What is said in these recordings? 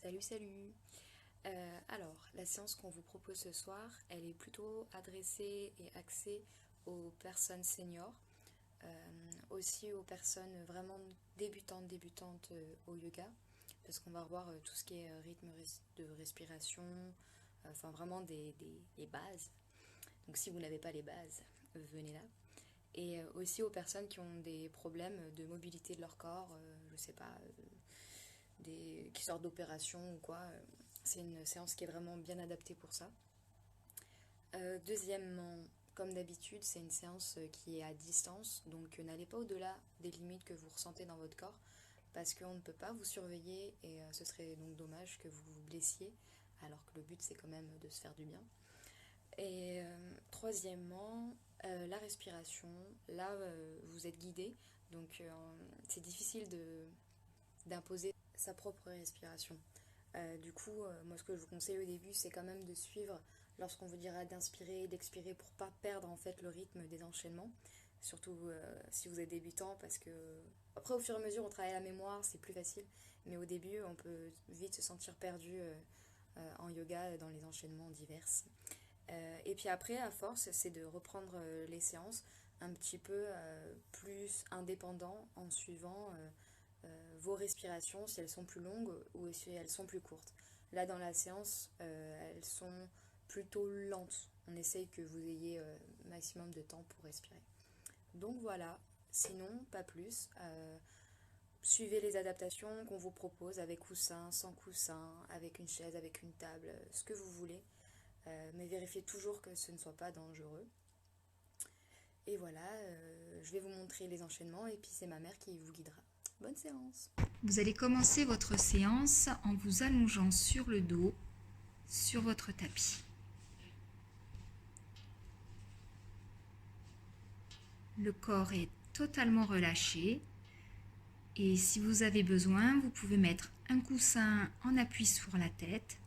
Salut, salut. Alors, la séance qu'on vous propose ce soir, elle est plutôt adressée et axée aux personnes seniors, aussi aux personnes vraiment débutantes au yoga, parce qu'on va revoir tout ce qui est de respiration, enfin vraiment les bases. Donc si vous n'avez pas les bases, venez là. Et aussi aux personnes qui ont des problèmes de mobilité de leur corps, je sais pas, qui sortent d'opération ou quoi. C'est une séance qui est vraiment bien adaptée pour ça. Deuxièmement, comme d'habitude, c'est une séance qui est à distance, donc n'allez pas au-delà des limites que vous ressentez dans votre corps, parce qu'on ne peut pas vous surveiller et ce serait donc dommage que vous vous blessiez, alors que le but c'est quand même de se faire du bien. Et troisièmement, la respiration. Là, vous êtes guidé, donc c'est difficile d'imposer sa propre respiration. Moi ce que je vous conseille au début, c'est quand même de suivre lorsqu'on vous dira d'inspirer et d'expirer pour pas perdre en fait le rythme des enchaînements. Surtout si vous êtes débutant, parce que après au fur et à mesure on travaille la mémoire, c'est plus facile, mais au début on peut vite se sentir perdu en yoga dans les enchaînements divers. Et puis après, à force, c'est de reprendre les séances un petit peu plus indépendant en suivant vos respirations, si elles sont plus longues ou si elles sont plus courtes. Là, dans la séance, elles sont plutôt lentes. On essaye que vous ayez maximum de temps pour respirer. Donc voilà, sinon, pas plus. Suivez les adaptations qu'on vous propose avec coussin, sans coussin, avec une chaise, avec une table, ce que vous voulez. Mais vérifiez toujours que ce ne soit pas dangereux. Et voilà, je vais vous montrer les enchaînements et puis c'est ma mère qui vous guidera. Bonne séance! Vous allez commencer votre séance en vous allongeant sur le dos, sur votre tapis. Le corps est totalement relâché et si vous avez besoin, vous pouvez mettre un coussin en appui sur la tête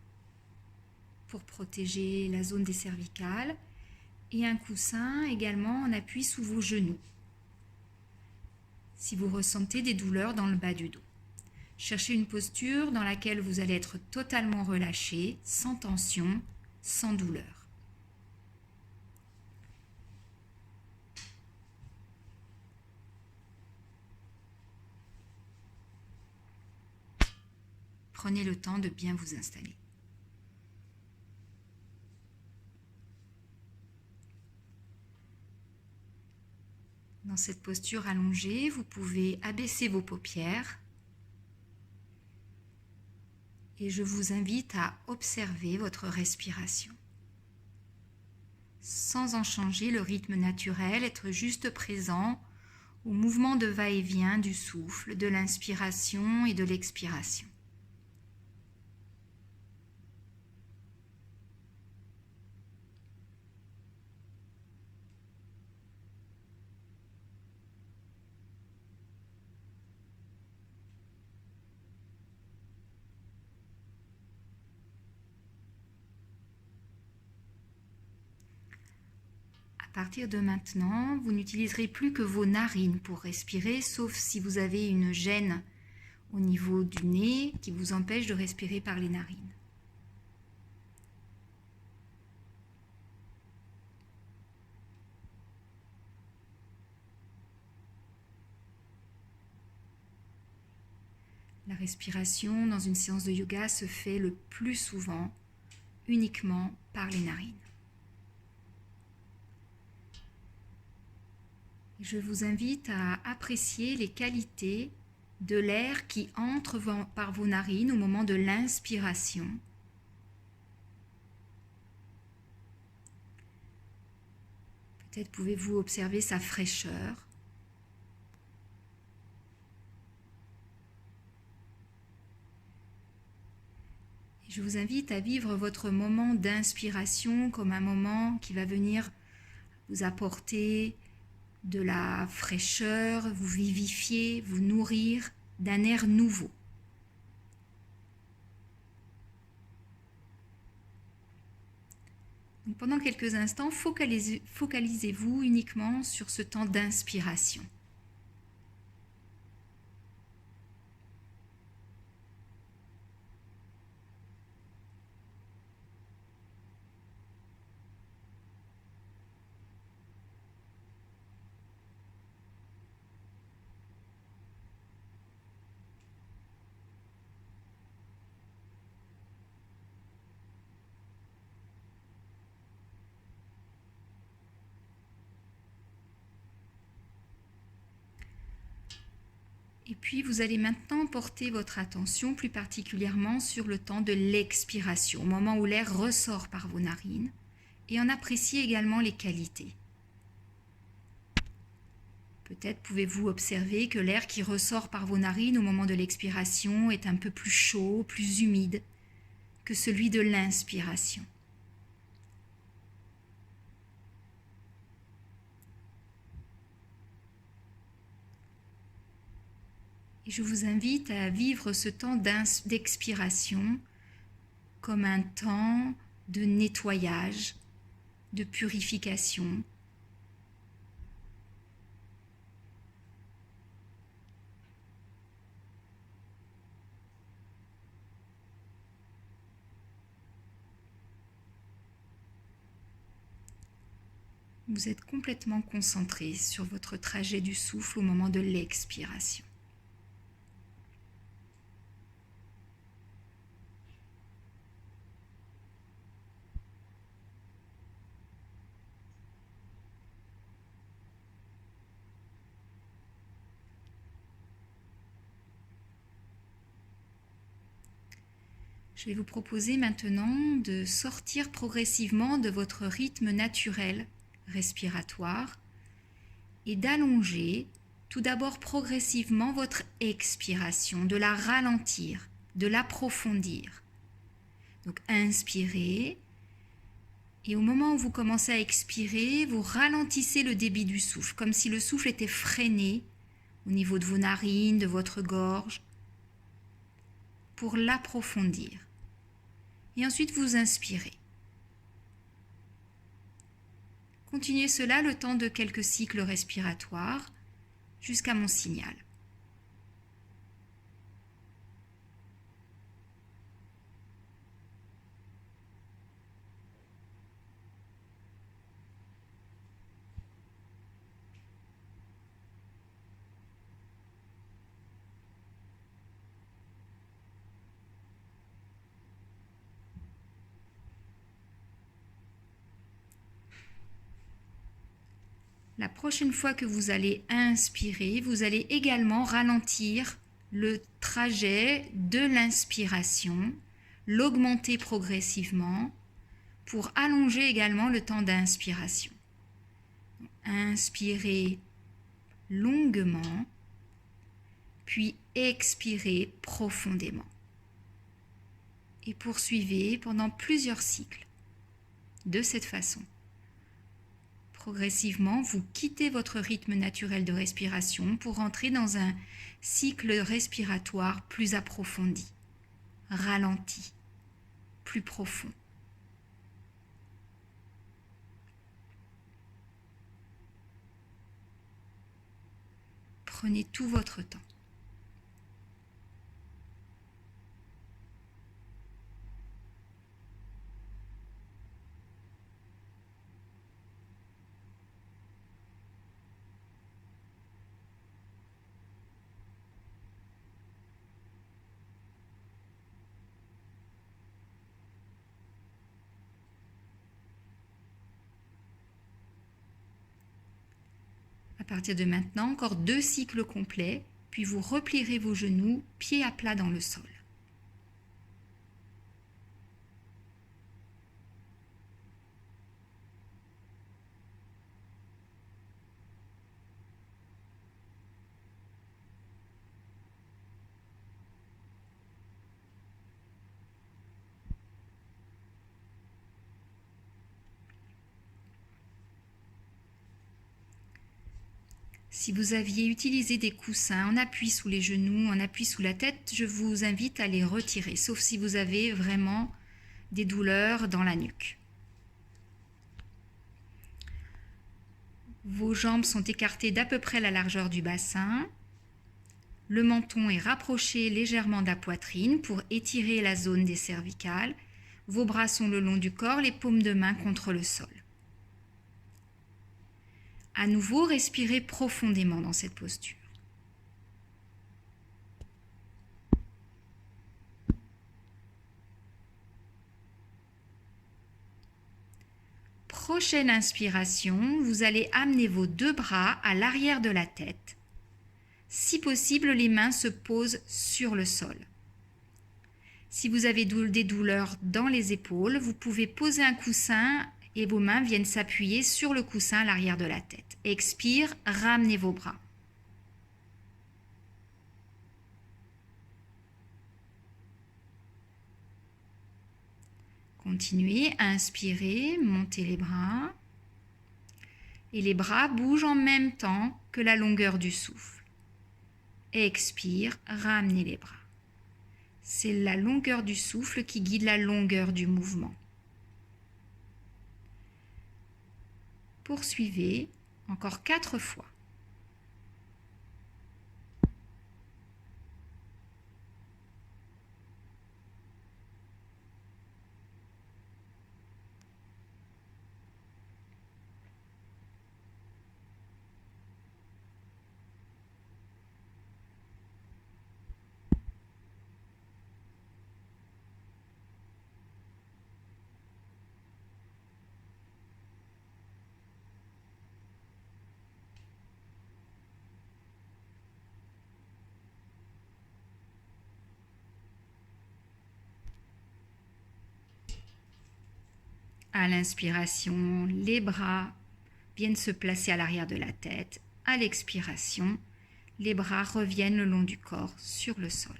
pour protéger la zone des cervicales et un coussin également en appui sous vos genoux si vous ressentez des douleurs dans le bas du dos. Cherchez une posture dans laquelle vous allez être totalement relâché, sans tension, sans douleur. Prenez le temps de bien vous installer. Dans cette posture allongée, vous pouvez abaisser vos paupières et je vous invite à observer votre respiration. Sans en changer le rythme naturel, être juste présent au mouvement de va-et-vient du souffle, de l'inspiration et de l'expiration. À partir de maintenant, vous n'utiliserez plus que vos narines pour respirer, sauf si vous avez une gêne au niveau du nez qui vous empêche de respirer par les narines. La respiration dans une séance de yoga se fait le plus souvent uniquement par les narines. Je vous invite à apprécier les qualités de l'air qui entre par vos narines au moment de l'inspiration. Peut-être pouvez-vous observer sa fraîcheur. Je vous invite à vivre votre moment d'inspiration comme un moment qui va venir vous apporter de la fraîcheur, vous vivifier, vous nourrir d'un air nouveau. Donc pendant quelques instants, focalisez-vous uniquement sur ce temps d'inspiration. Et puis vous allez maintenant porter votre attention plus particulièrement sur le temps de l'expiration, au moment où l'air ressort par vos narines, et en apprécier également les qualités. Peut-être pouvez-vous observer que l'air qui ressort par vos narines au moment de l'expiration est un peu plus chaud, plus humide que celui de l'inspiration. Et je vous invite à vivre ce temps d'expiration comme un temps de nettoyage, de purification. Vous êtes complètement concentré sur votre trajet du souffle au moment de l'expiration. Je vais vous proposer maintenant de sortir progressivement de votre rythme naturel respiratoire et d'allonger tout d'abord progressivement votre expiration, de la ralentir, de l'approfondir. Donc inspirez et au moment où vous commencez à expirer, vous ralentissez le débit du souffle, comme si le souffle était freiné au niveau de vos narines, de votre gorge, pour l'approfondir. Et ensuite, vous inspirez. Continuez cela le temps de quelques cycles respiratoires jusqu'à mon signal. La prochaine fois que vous allez inspirer, vous allez également ralentir le trajet de l'inspiration, l'augmenter progressivement pour allonger également le temps d'inspiration. Inspirez longuement, puis expirez profondément. Et poursuivez pendant plusieurs cycles de cette façon. Progressivement, vous quittez votre rythme naturel de respiration pour entrer dans un cycle respiratoire plus approfondi, ralenti, plus profond. Prenez tout votre temps. À partir de maintenant, encore 2 cycles complets, puis vous replierez vos genoux, pieds à plat dans le sol. Si vous aviez utilisé des coussins en appui sous les genoux, en appui sous la tête, je vous invite à les retirer, sauf si vous avez vraiment des douleurs dans la nuque. Vos jambes sont écartées d'à peu près la largeur du bassin. Le menton est rapproché légèrement de la poitrine pour étirer la zone des cervicales. Vos bras sont le long du corps, les paumes de main contre le sol. À nouveau, respirez profondément dans cette posture. Prochaine inspiration, vous allez amener vos 2 bras à l'arrière de la tête, Si possible, les mains se posent sur le sol. Si vous avez des douleurs dans les épaules, vous pouvez poser un coussin et vos mains viennent s'appuyer sur le coussin à l'arrière de la tête. Expire, ramenez vos bras. Continuez, inspirez, montez les bras. Et les bras bougent en même temps que la longueur du souffle. Expire, ramenez les bras. C'est la longueur du souffle qui guide la longueur du mouvement. Poursuivez encore 4 fois. À l'inspiration, les bras viennent se placer à l'arrière de la tête. À l'expiration, les bras reviennent le long du corps sur le sol.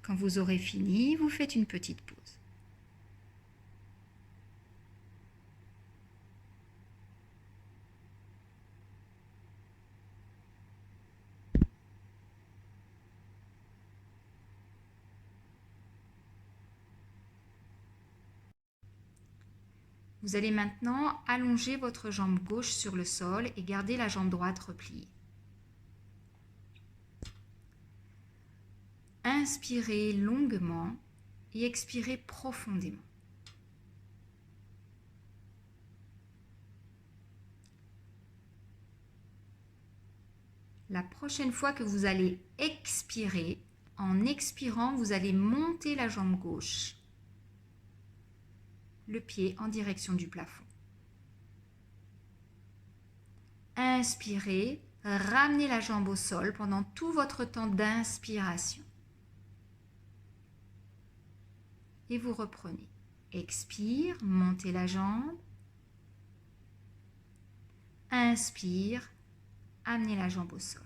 Quand vous aurez fini, vous faites une petite pause. Vous allez maintenant allonger votre jambe gauche sur le sol et garder la jambe droite repliée. Inspirez longuement et expirez profondément. La prochaine fois que vous allez expirer, en expirant, vous allez monter la jambe gauche, le pied en direction du plafond. Inspirez, ramenez la jambe au sol pendant tout votre temps d'inspiration. Et vous reprenez. Expire, montez la jambe. Inspire, amenez la jambe au sol.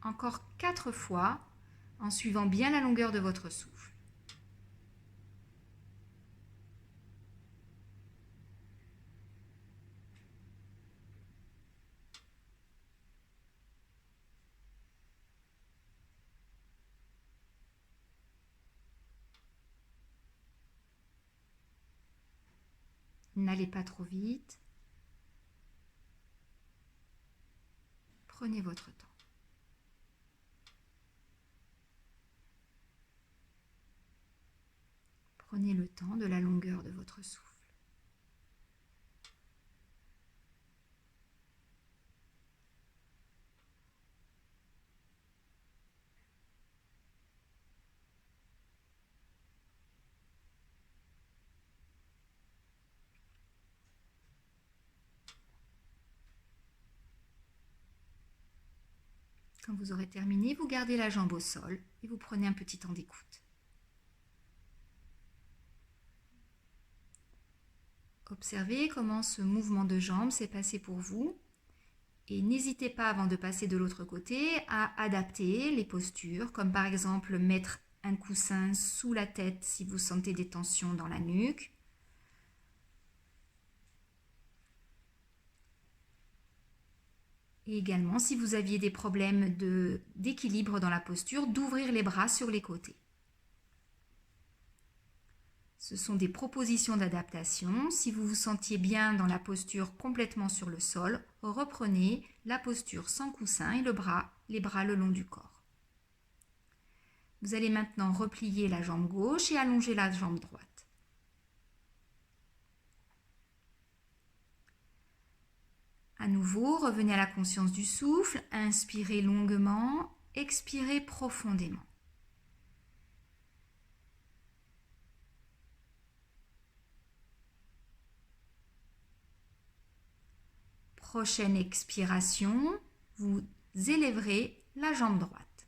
Encore 4 fois en suivant bien la longueur de votre souffle. N'allez pas trop vite. Prenez votre temps. Prenez le temps de la longueur de votre souffle. Quand vous aurez terminé, vous gardez la jambe au sol et vous prenez un petit temps d'écoute. Observez comment ce mouvement de jambe s'est passé pour vous et n'hésitez pas avant de passer de l'autre côté à adapter les postures, comme par exemple mettre un coussin sous la tête si vous sentez des tensions dans la nuque. Et également, si vous aviez des problèmes d'équilibre dans la posture, d'ouvrir les bras sur les côtés. Ce sont des propositions d'adaptation. Si vous vous sentiez bien dans la posture complètement sur le sol, reprenez la posture sans coussin et les bras le long du corps. Vous allez maintenant replier la jambe gauche et allonger la jambe droite. À nouveau, revenez à la conscience du souffle, inspirez longuement, expirez profondément. Prochaine expiration, vous élèverez la jambe droite.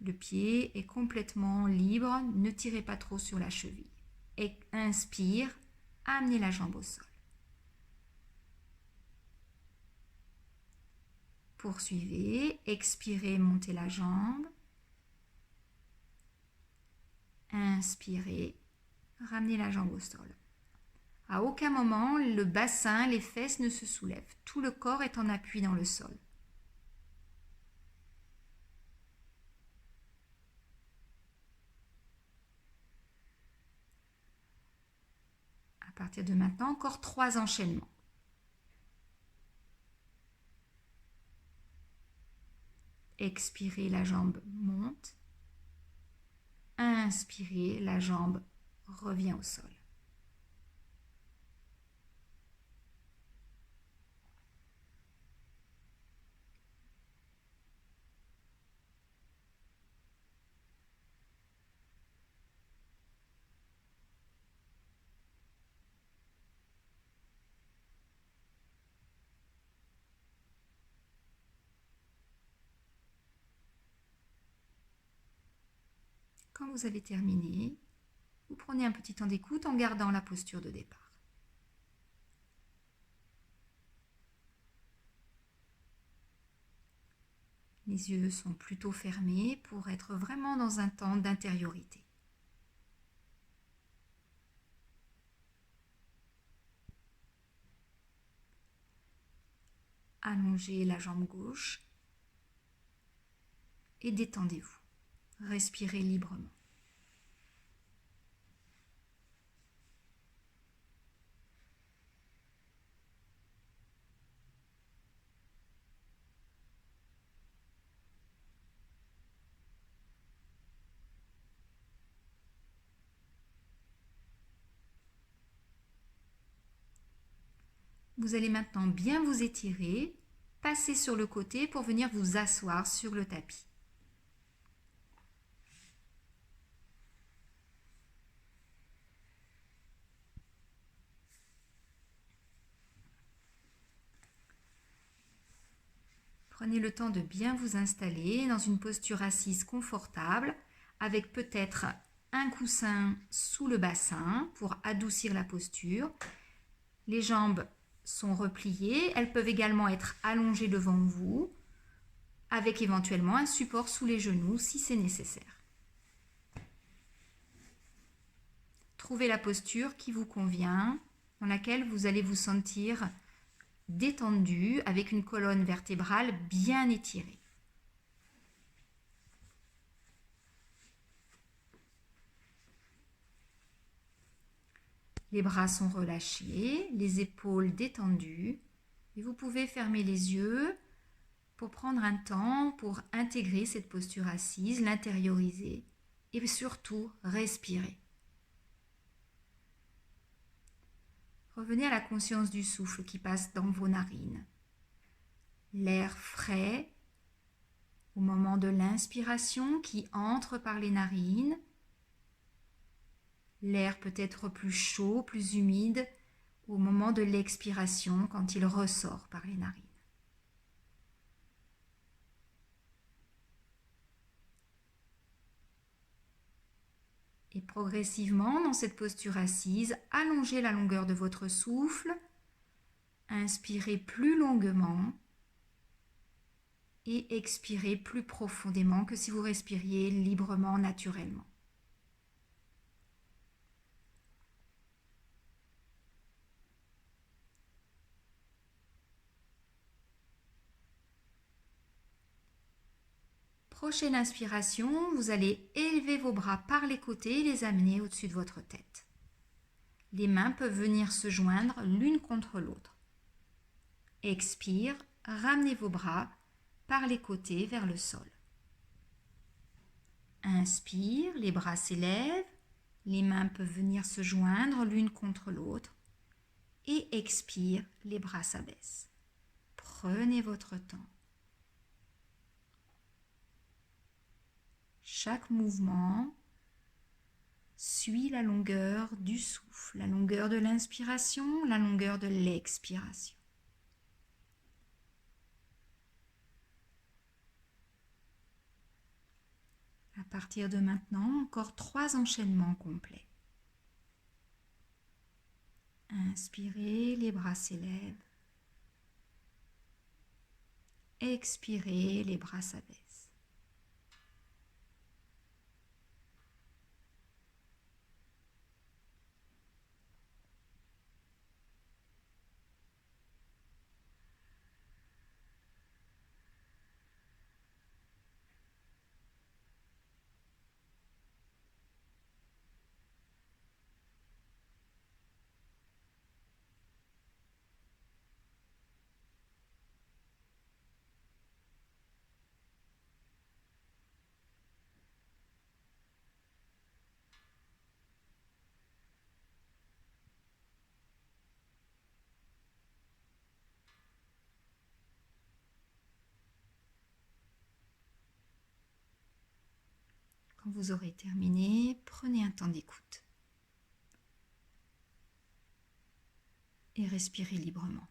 Le pied est complètement libre, ne tirez pas trop sur la cheville. Et inspire, amenez la jambe au sol. Poursuivez, expirez, montez la jambe. Inspirez, ramenez la jambe au sol. À aucun moment, le bassin, les fesses ne se soulèvent. Tout le corps est en appui dans le sol. À partir de maintenant, encore 3 enchaînements. Expirez, la jambe monte. Inspirez, la jambe revient au sol. Quand vous avez terminé, vous prenez un petit temps d'écoute en gardant la posture de départ. Les yeux sont plutôt fermés pour être vraiment dans un temps d'intériorité. Allongez la jambe gauche et détendez-vous. Respirez librement. Vous allez maintenant bien vous étirer, passer sur le côté pour venir vous asseoir sur le tapis. Prenez le temps de bien vous installer dans une posture assise confortable avec peut-être un coussin sous le bassin pour adoucir la posture. Les jambes sont repliées, elles peuvent également être allongées devant vous avec éventuellement un support sous les genoux si c'est nécessaire. Trouvez la posture qui vous convient, dans laquelle vous allez vous sentir détendu avec une colonne vertébrale bien étirée. Les bras sont relâchés, les épaules détendues et vous pouvez fermer les yeux pour prendre un temps pour intégrer cette posture assise, l'intérioriser et surtout respirer. Revenez à la conscience du souffle qui passe dans vos narines. L'air frais au moment de l'inspiration qui entre par les narines. L'air peut être plus chaud, plus humide au moment de l'expiration quand il ressort par les narines. Et progressivement, dans cette posture assise, allongez la longueur de votre souffle. Inspirez plus longuement et expirez plus profondément que si vous respiriez librement, naturellement. Prochaine inspiration, vous allez élever vos bras par les côtés et les amener au-dessus de votre tête. Les mains peuvent venir se joindre l'une contre l'autre. Expire, ramenez vos bras par les côtés vers le sol. Inspire, les bras s'élèvent, les mains peuvent venir se joindre l'une contre l'autre. Et expire, les bras s'abaissent. Prenez votre temps. Chaque mouvement Suis la longueur du souffle, la longueur de l'inspiration, la longueur de l'expiration. À partir de maintenant, encore 3 enchaînements complets. Inspirez, les bras s'élèvent. Expirez, les bras s'abaissent. Quand vous aurez terminé, prenez un temps d'écoute et respirez librement.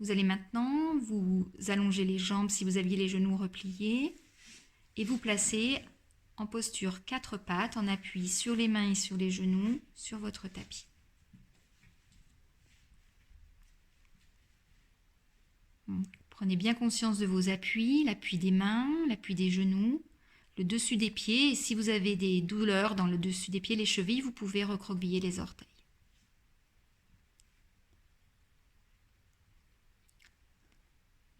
Vous allez maintenant vous allonger les jambes si vous aviez les genoux repliés et vous placer en posture 4 pattes en appui sur les mains et sur les genoux sur votre tapis. Prenez bien conscience de vos appuis, l'appui des mains, l'appui des genoux, le dessus des pieds. Et si vous avez des douleurs dans le dessus des pieds, les chevilles, vous pouvez recroqueviller les orteils.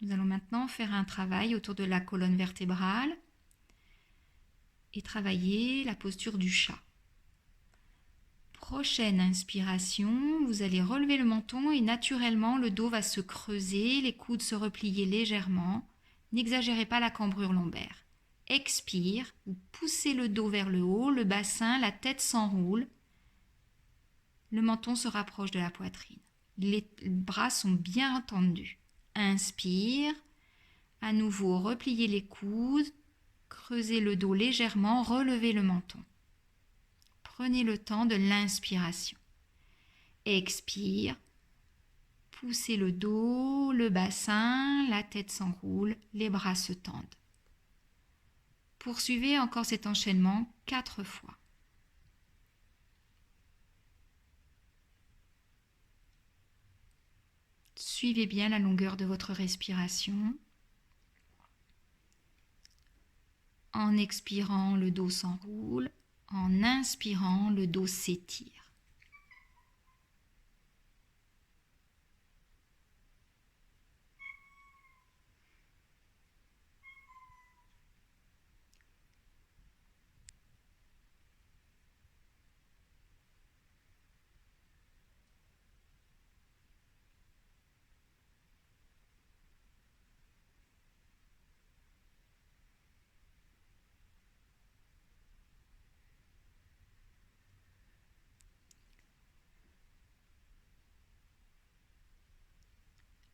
Nous allons maintenant faire un travail autour de la colonne vertébrale et travailler la posture du chat. Prochaine inspiration, vous allez relever le menton et naturellement le dos va se creuser, les coudes se replier légèrement. N'exagérez pas la cambrure lombaire. Expire, vous poussez le dos vers le haut, le bassin, la tête s'enroule. Le menton se rapproche de la poitrine. Les bras sont bien tendus. Inspire, à nouveau repliez les coudes, creusez le dos légèrement, relevez le menton. Prenez le temps de l'inspiration. Expire, poussez le dos, le bassin, la tête s'enroule, les bras se tendent. Poursuivez encore cet enchaînement 4 fois. Suivez bien la longueur de votre respiration. En expirant, le dos s'enroule. En inspirant, le dos s'étire.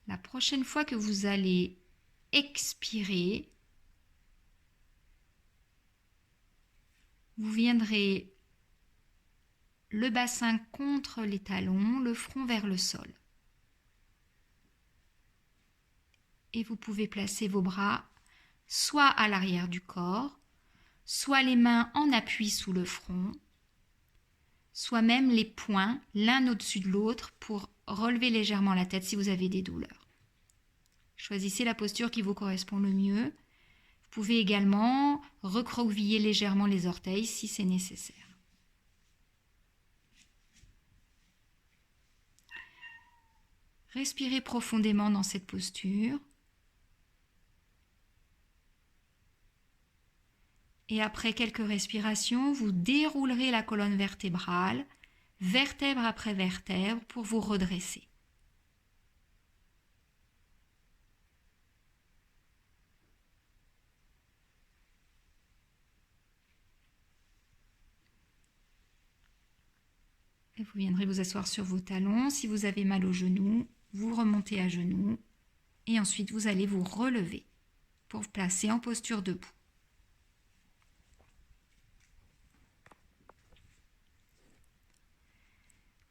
La prochaine fois que vous allez expirer, vous viendrez le bassin contre les talons, le front vers le sol. Et vous pouvez placer vos bras soit à l'arrière du corps, soit les mains en appui sous le front, soit même les poings l'un au-dessus de l'autre pour relever légèrement la tête si vous avez des douleurs. Choisissez la posture qui vous correspond le mieux. Vous pouvez également recroqueviller légèrement les orteils si c'est nécessaire. Respirez profondément dans cette posture. Et après quelques respirations, vous déroulerez la colonne vertébrale, vertèbre après vertèbre, pour vous redresser. Et vous viendrez vous asseoir sur vos talons. Si vous avez mal aux genoux, vous remontez à genoux. Et ensuite, vous allez vous relever pour vous placer en posture debout.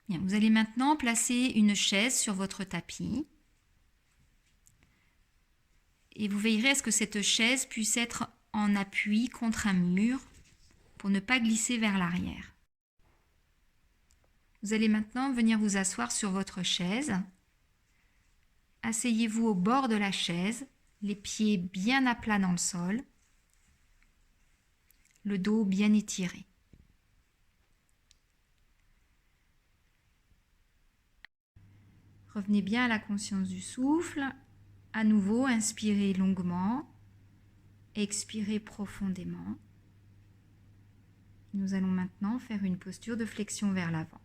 Bien, vous allez maintenant placer une chaise sur votre tapis. Et vous veillerez à ce que cette chaise puisse être en appui contre un mur pour ne pas glisser vers l'arrière. Vous allez maintenant venir vous asseoir sur votre chaise. Asseyez-vous au bord de la chaise, les pieds bien à plat dans le sol, le dos bien étiré. Revenez bien à la conscience du souffle. À nouveau, inspirez longuement, expirez profondément. Nous allons maintenant faire une posture de flexion vers l'avant.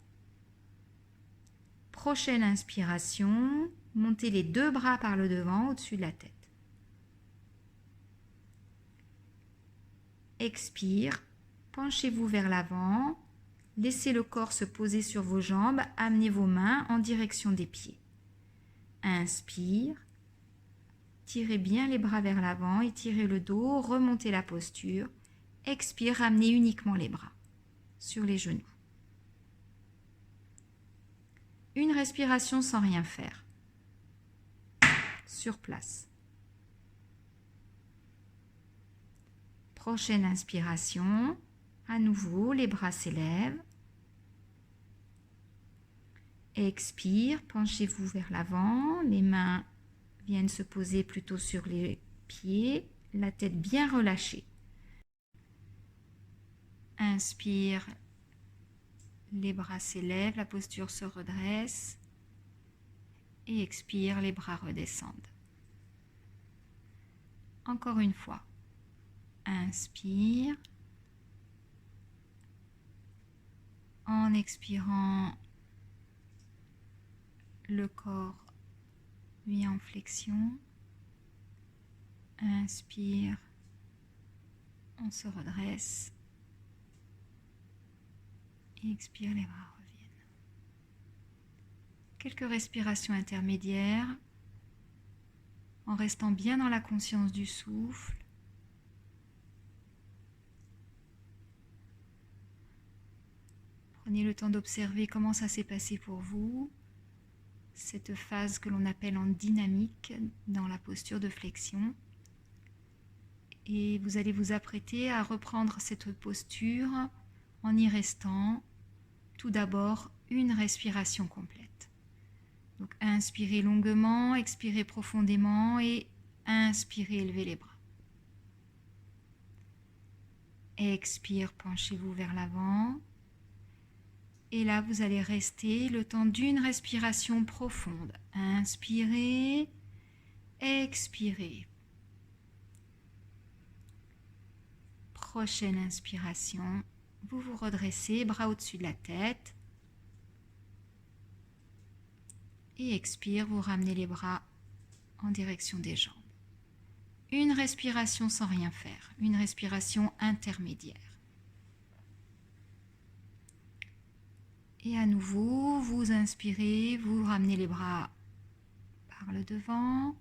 Prochaine inspiration, montez les deux bras par le devant au-dessus de la tête. Expire, penchez-vous vers l'avant, laissez le corps se poser sur vos jambes, amenez vos mains en direction des pieds. Inspire, tirez bien les bras vers l'avant, étirez le dos, remontez la posture. Expire, ramenez uniquement les bras sur les genoux. Une respiration sans rien faire, sur place. Prochaine inspiration, à nouveau, les bras s'élèvent. Expire, penchez-vous vers l'avant, les mains viennent se poser plutôt sur les pieds, la tête bien relâchée. Inspire, les bras s'élèvent, la posture se redresse. Et expire, les bras redescendent. Encore une fois. Inspire. En expirant, le corps vient en flexion. Inspire, on se redresse. Et expire, les bras reviennent. Quelques respirations intermédiaires en restant bien dans la conscience du souffle. Prenez le temps d'observer comment ça s'est passé pour vous, cette phase que l'on appelle en dynamique dans la posture de flexion. Et vous allez vous apprêter à reprendre cette posture en y restant tout d'abord une respiration complète. Donc inspirez longuement, expirez profondément et inspirez, élevez les bras. Expire, penchez-vous vers l'avant. Et là, vous allez rester le temps d'une respiration profonde. Inspirez, expirez. Prochaine inspiration, vous vous redressez, bras au-dessus de la tête. Et expire, vous ramenez les bras en direction des jambes. Une respiration sans rien faire, une respiration intermédiaire. Et à nouveau, vous inspirez, vous ramenez les bras par le devant.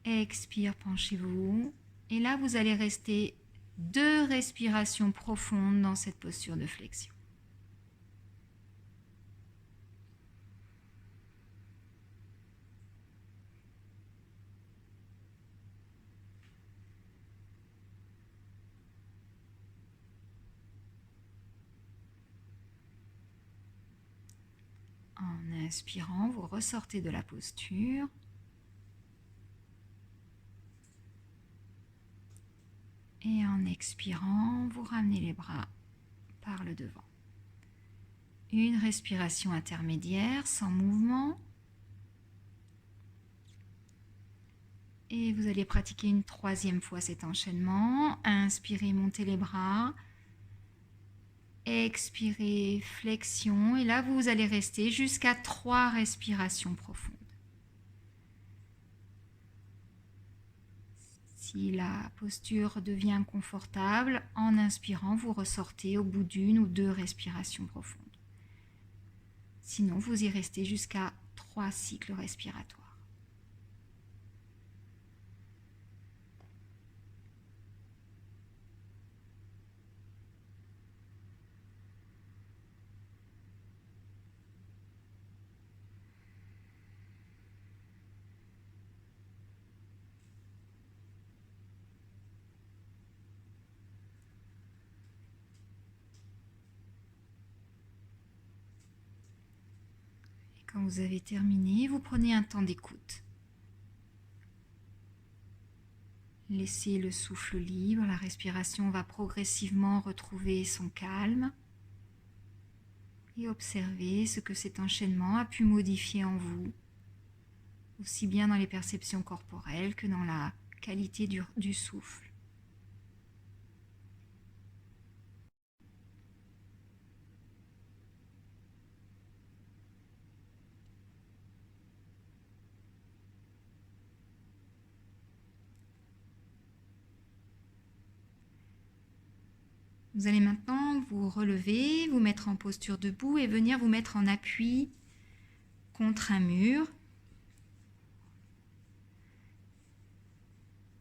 Expire, penchez-vous. Et là, vous allez rester 2 respirations profondes dans cette posture de flexion. En inspirant, vous ressortez de la posture. Et en expirant, vous ramenez les bras par le devant. Une respiration intermédiaire sans mouvement. Et vous allez pratiquer une 3e fois cet enchaînement. Inspirez, montez les bras. Expirez, flexion. Et là, vous allez rester jusqu'à 3 respirations profondes. Si la posture devient confortable, en inspirant, vous ressortez au bout d'1 ou 2 respirations profondes. Sinon, vous y restez jusqu'à 3 cycles respiratoires. Quand vous avez terminé, vous prenez un temps d'écoute. Laissez le souffle libre, la respiration va progressivement retrouver son calme. Et observez ce que cet enchaînement a pu modifier en vous, aussi bien dans les perceptions corporelles que dans la qualité du souffle. Vous allez maintenant vous relever, vous mettre en posture debout et venir vous mettre en appui contre un mur.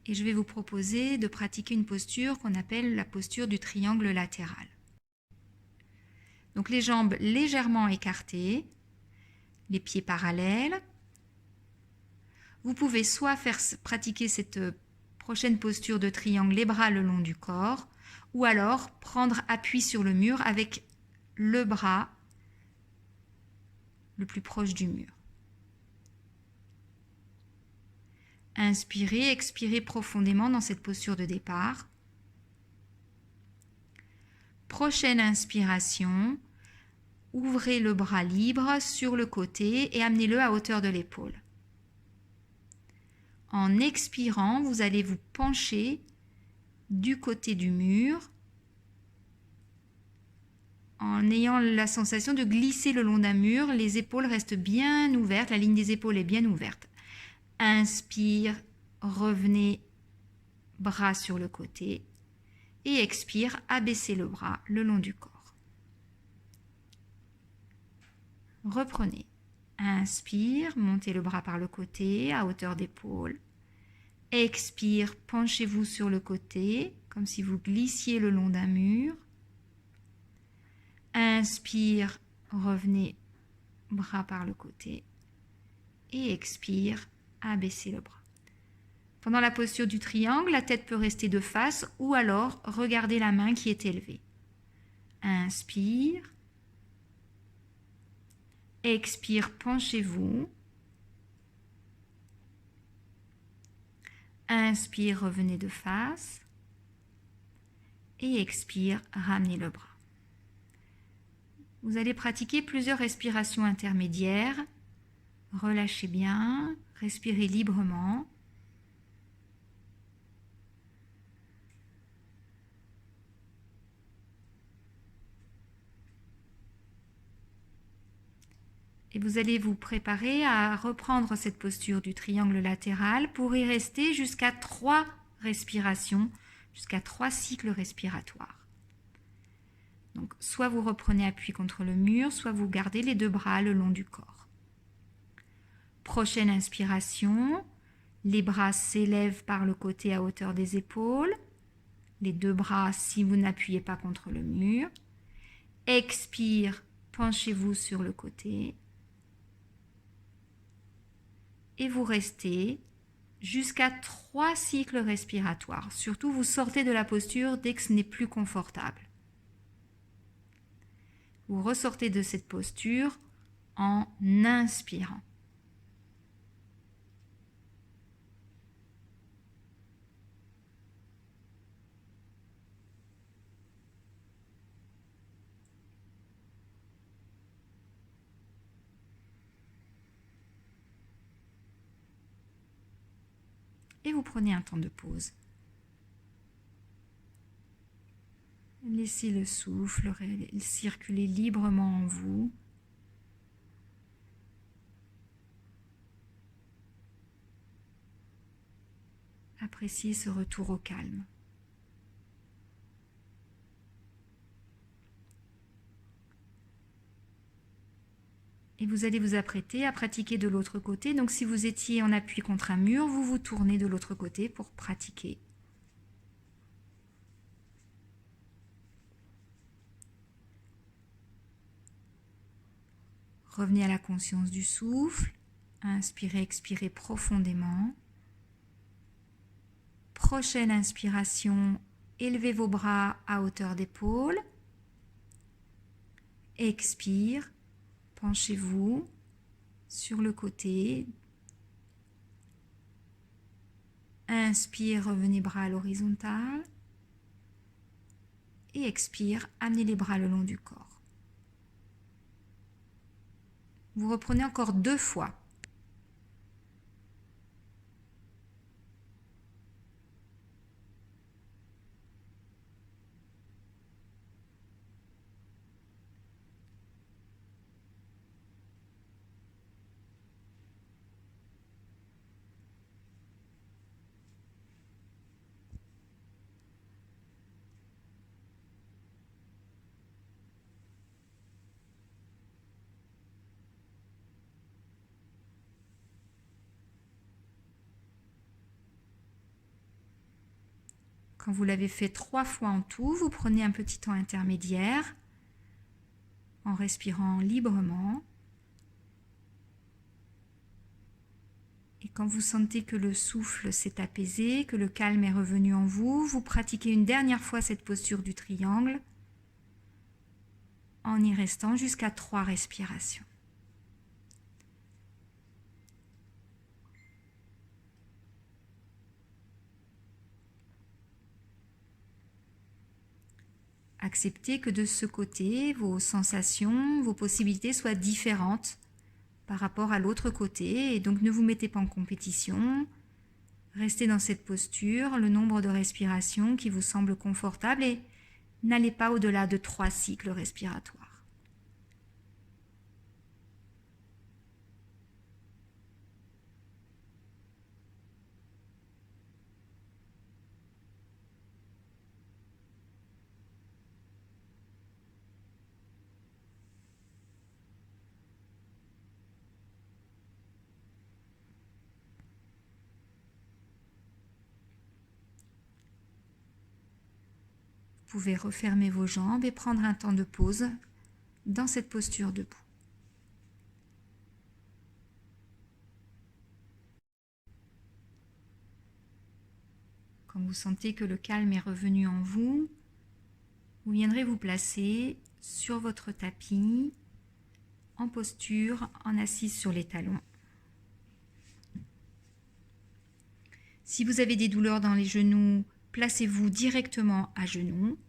Et je vais vous proposer de pratiquer une posture qu'on appelle la posture du triangle latéral. Donc les jambes légèrement écartées, les pieds parallèles. Vous pouvez soit pratiquer cette prochaine posture de triangle, les bras le long du corps, ou alors prendre appui sur le mur avec le bras le plus proche du mur. Inspirez, expirez profondément dans cette posture de départ. Prochaine inspiration, ouvrez le bras libre sur le côté et amenez-le à hauteur de l'épaule. En expirant, vous allez vous pencher du côté du mur en ayant la sensation de glisser le long d'un mur. Les épaules restent bien ouvertes, la ligne des épaules est bien ouverte. Inspire, revenez, bras sur le côté. Et expire, abaissez le bras le long du corps. Reprenez. Inspire, montez le bras par le côté à hauteur d'épaule. Expire, penchez-vous sur le côté, comme si vous glissiez le long d'un mur. Inspire, revenez, bras par le côté. Et expire, abaissez le bras. Pendant la posture du triangle, la tête peut rester de face ou alors regardez la main qui est élevée. Inspire. Expire, penchez-vous. Inspire, revenez de face. Et expire, ramenez le bras. Vous allez pratiquer plusieurs respirations intermédiaires. Relâchez bien, respirez librement. Et vous allez vous préparer à reprendre cette posture du triangle latéral pour y rester jusqu'à 3 respirations, jusqu'à 3 cycles respiratoires. Donc, soit vous reprenez appui contre le mur, soit vous gardez les 2 bras le long du corps. Prochaine inspiration, les bras s'élèvent par le côté à hauteur des épaules. Les 2 bras si vous n'appuyez pas contre le mur. Expire, penchez-vous sur le côté. Et vous restez jusqu'à 3 cycles respiratoires. Surtout, vous sortez de la posture dès que ce n'est plus confortable. Vous ressortez de cette posture en inspirant. Et vous prenez un temps de pause. Laissez le souffle circuler librement en vous. Appréciez ce retour au calme. Et vous allez vous apprêter à pratiquer de l'autre côté. Donc si vous étiez en appui contre un mur, vous vous tournez de l'autre côté pour pratiquer. Revenez à la conscience du souffle. Inspirez, expirez profondément. Prochaine inspiration, élevez vos bras à hauteur d'épaule. Expire, penchez-vous sur le côté. Inspire, revenez bras à l'horizontale. Et expire, amenez les bras le long du corps. Vous reprenez encore 2 fois. Quand vous l'avez fait 3 fois en tout, vous prenez un petit temps intermédiaire en respirant librement. Et quand vous sentez que le souffle s'est apaisé, que le calme est revenu en vous, vous pratiquez une dernière fois cette posture du triangle en y restant jusqu'à 3 respirations. Acceptez que de ce côté, vos sensations, vos possibilités soient différentes par rapport à l'autre côté. Et donc ne vous mettez pas en compétition. Restez dans cette posture, le nombre de respirations qui vous semble confortable et n'allez pas au-delà de 3 cycles respiratoires. Vous pouvez refermer vos jambes et prendre un temps de pause dans cette posture debout. Quand vous sentez que le calme est revenu en vous, vous viendrez vous placer sur votre tapis, en posture, en assise sur les talons. Si vous avez des douleurs dans les genoux, placez-vous directement à genoux.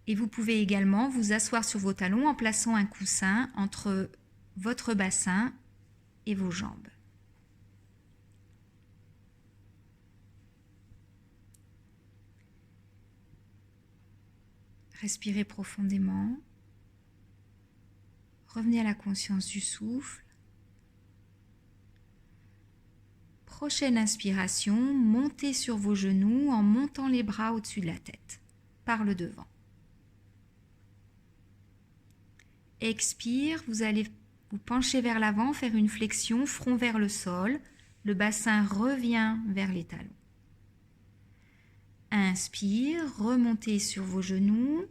Et vous pouvez également vous asseoir sur vos talons en plaçant un coussin entre votre bassin et vos jambes. Respirez profondément. Revenez à la conscience du souffle. Prochaine inspiration, montez sur vos genoux en montant les bras au-dessus de la tête, par le devant. Expire, vous allez vous pencher vers l'avant, faire une flexion, front vers le sol. Le bassin revient vers les talons. Inspire, remontez sur vos genoux.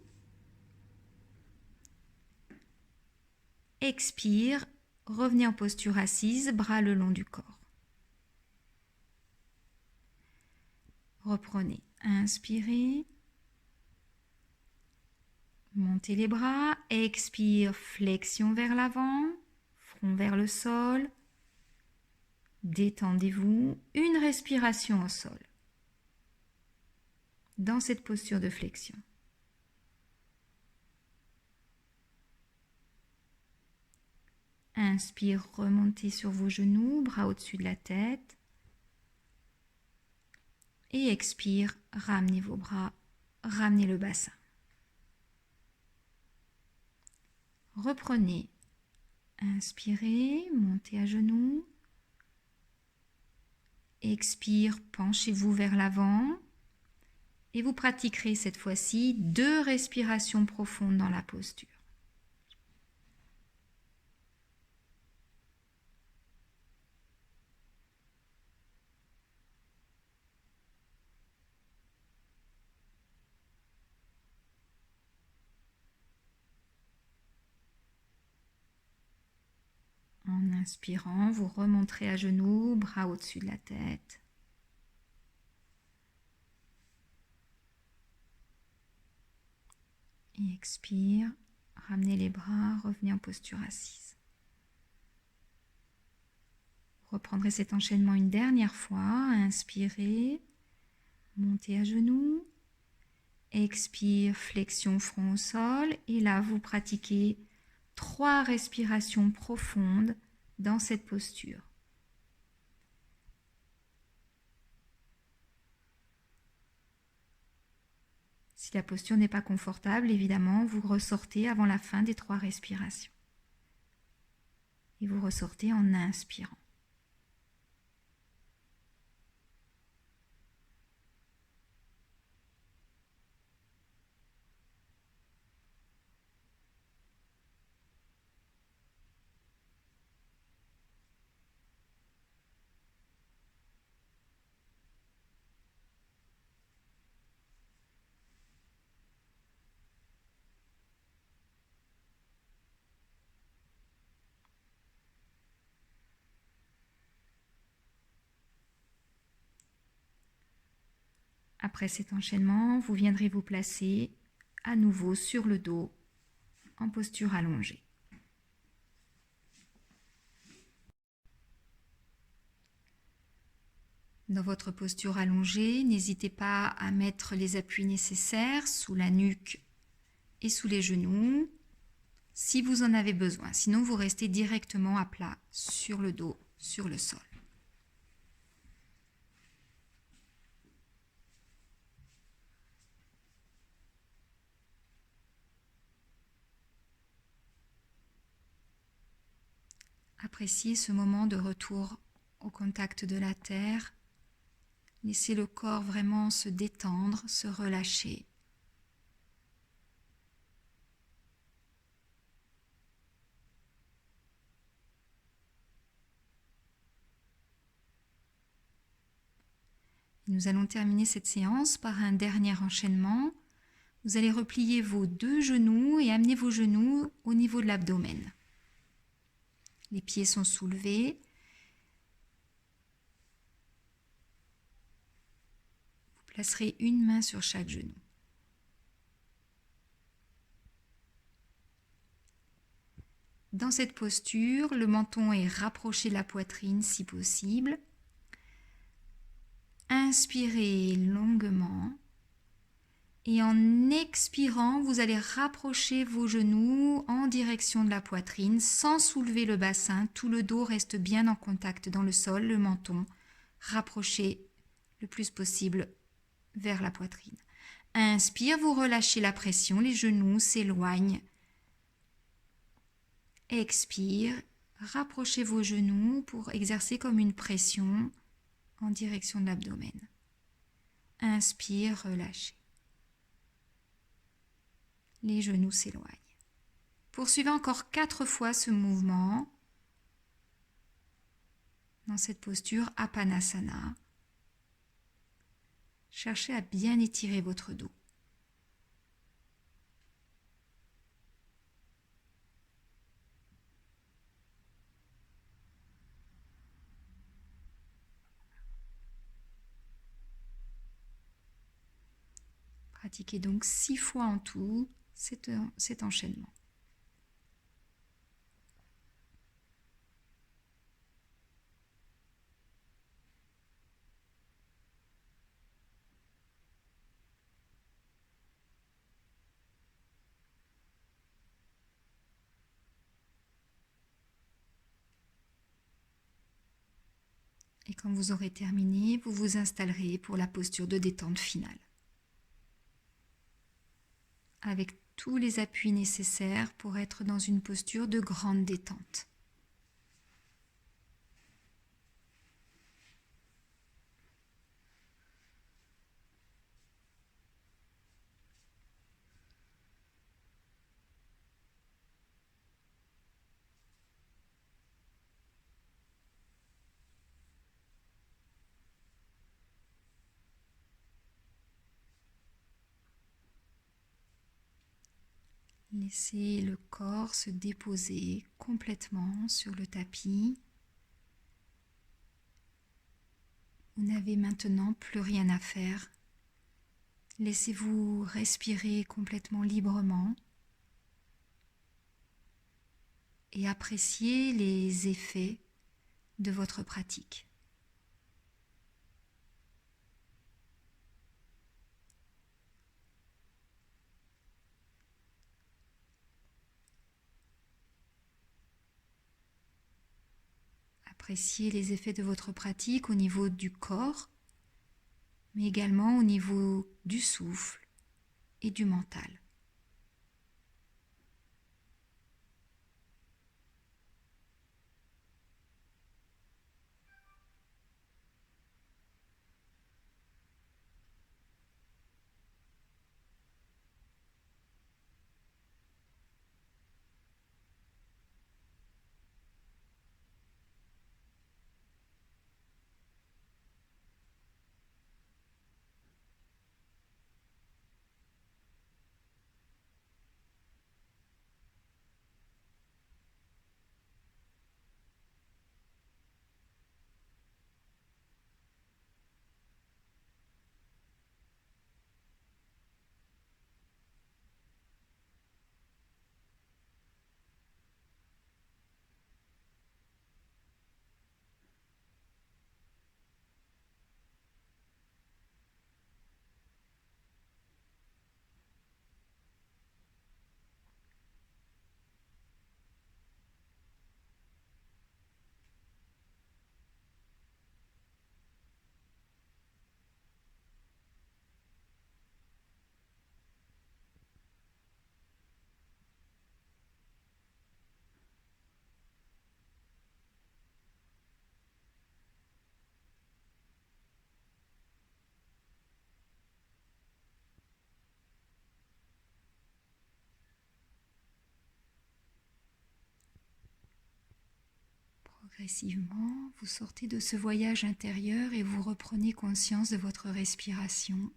Expire, revenez en posture assise, bras le long du corps. Reprenez. Inspirez. Montez les bras. Expire, flexion vers l'avant, front vers le sol. Détendez-vous. Une respiration au sol. Dans cette posture de flexion. Inspire, remontez sur vos genoux, bras au-dessus de la tête. Et expire, ramenez vos bras, ramenez le bassin. Reprenez. Inspirez, montez à genoux. Expire, penchez-vous vers l'avant. Et vous pratiquerez cette fois-ci 2 respirations profondes dans la posture. En inspirant, vous remonterez à genoux, bras au-dessus de la tête. Et expire, ramenez les bras, revenez en posture assise. Vous reprendrez cet enchaînement une dernière fois. Inspirez, montez à genoux. Expire, flexion front au sol. Et là, vous pratiquez 3 respirations profondes dans cette posture. Si la posture n'est pas confortable, évidemment, vous ressortez avant la fin des 3 respirations. Et vous ressortez en inspirant. Après cet enchaînement, vous viendrez vous placer à nouveau sur le dos en posture allongée. Dans votre posture allongée, n'hésitez pas à mettre les appuis nécessaires sous la nuque et sous les genoux si vous en avez besoin. Sinon, vous restez directement à plat sur le dos, sur le sol. Appréciez ce moment de retour au contact de la terre. Laissez le corps vraiment se détendre, se relâcher. Nous allons terminer cette séance par un dernier enchaînement. Vous allez replier vos 2 genoux et amener vos genoux au niveau de l'abdomen. Les pieds sont soulevés. Vous placerez une main sur chaque genou. Dans cette posture, le menton est rapproché de la poitrine si possible. Inspirez longuement et en expirant, vous allez rapprocher vos genoux en direction de la poitrine sans soulever le bassin. Tout le dos reste bien en contact dans le sol, le menton rapproché le plus possible vers la poitrine. Inspire, vous relâchez la pression, les genoux s'éloignent. Expire, rapprochez vos genoux pour exercer comme une pression en direction de l'abdomen. Inspire, relâchez. Les genoux s'éloignent. Poursuivez encore 4 fois ce mouvement dans cette posture Apanasana. Cherchez à bien étirer votre dos. Pratiquez donc 6 fois en tout cet enchaînement. Et quand vous aurez terminé, vous vous installerez pour la posture de détente finale. Avec tous les appuis nécessaires pour être dans une posture de grande détente. Laissez le corps se déposer complètement sur le tapis. Vous n'avez maintenant plus rien à faire. Laissez-vous respirer complètement librement et appréciez les effets de votre pratique. Appréciez les effets de votre pratique au niveau du corps, mais également au niveau du souffle et du mental. Progressivement, vous sortez de ce voyage intérieur et vous reprenez conscience de votre respiration.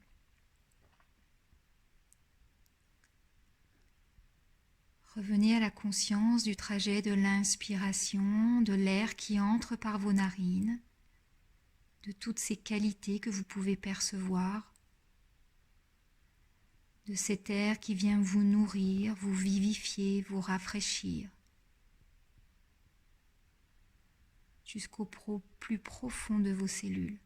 Revenez à la conscience du trajet de l'inspiration, de l'air qui entre par vos narines, de toutes ces qualités que vous pouvez percevoir, de cet air qui vient vous nourrir, vous vivifier, vous rafraîchir, jusqu'au plus profond de vos cellules.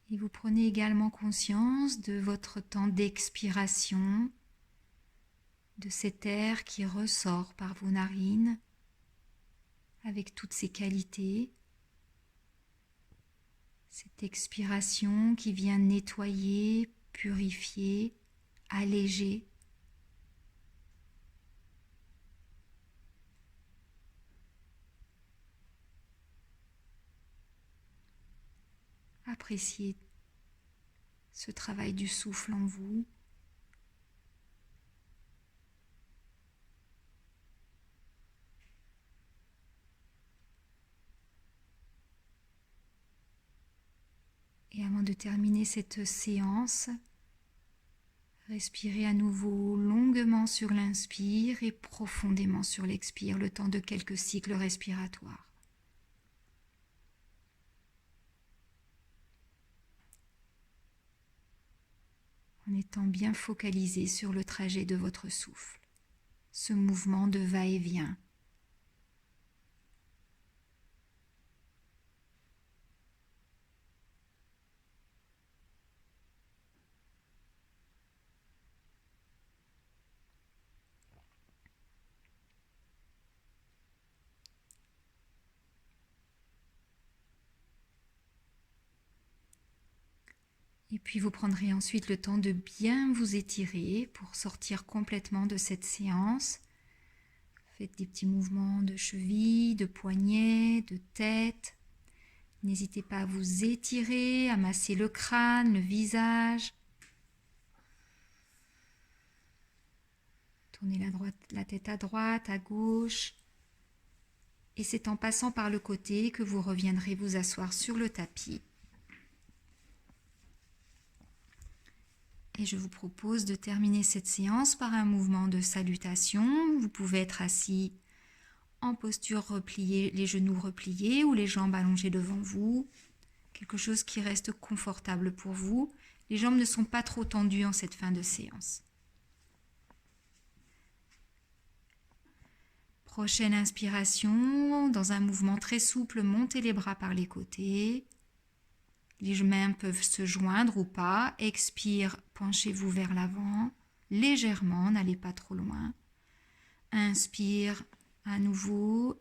Et vous prenez également conscience de votre temps d'expiration, de cet air qui ressort par vos narines avec toutes ses qualités. Cette expiration qui vient nettoyer, purifier, alléger. Appréciez ce travail du souffle en vous. Et avant de terminer cette séance, respirez à nouveau longuement sur l'inspire et profondément sur l'expire, le temps de quelques cycles respiratoires. En étant bien focalisé sur le trajet de votre souffle, ce mouvement de va-et-vient. Et puis vous prendrez ensuite le temps de bien vous étirer pour sortir complètement de cette séance. Faites des petits mouvements de cheville, de poignets, de tête. N'hésitez pas à vous étirer, à masser le crâne, le visage. Tournez la tête à droite, à gauche. Et c'est en passant par le côté que vous reviendrez vous asseoir sur le tapis Et je vous propose de terminer cette séance par un mouvement de salutation. Vous pouvez être assis en posture repliée, les genoux repliés ou les jambes allongées devant vous. Quelque chose qui reste confortable pour vous. Les jambes ne sont pas trop tendues en cette fin de séance. Prochaine inspiration, dans un mouvement très souple, montez les bras par les côtés. Les mains peuvent se joindre ou pas. Expire, penchez-vous vers l'avant, légèrement, n'allez pas trop loin. Inspire, à nouveau,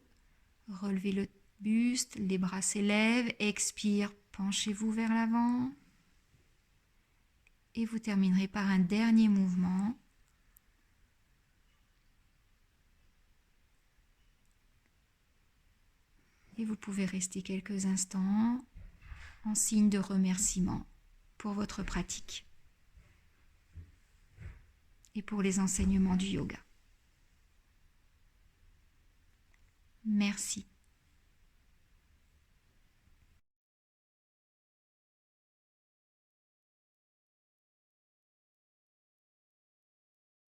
relevez le buste, les bras s'élèvent. Expire, penchez-vous vers l'avant. Et vous terminerez par un dernier mouvement. Et vous pouvez rester quelques instants en signe de remerciement pour votre pratique et pour les enseignements du yoga. Merci.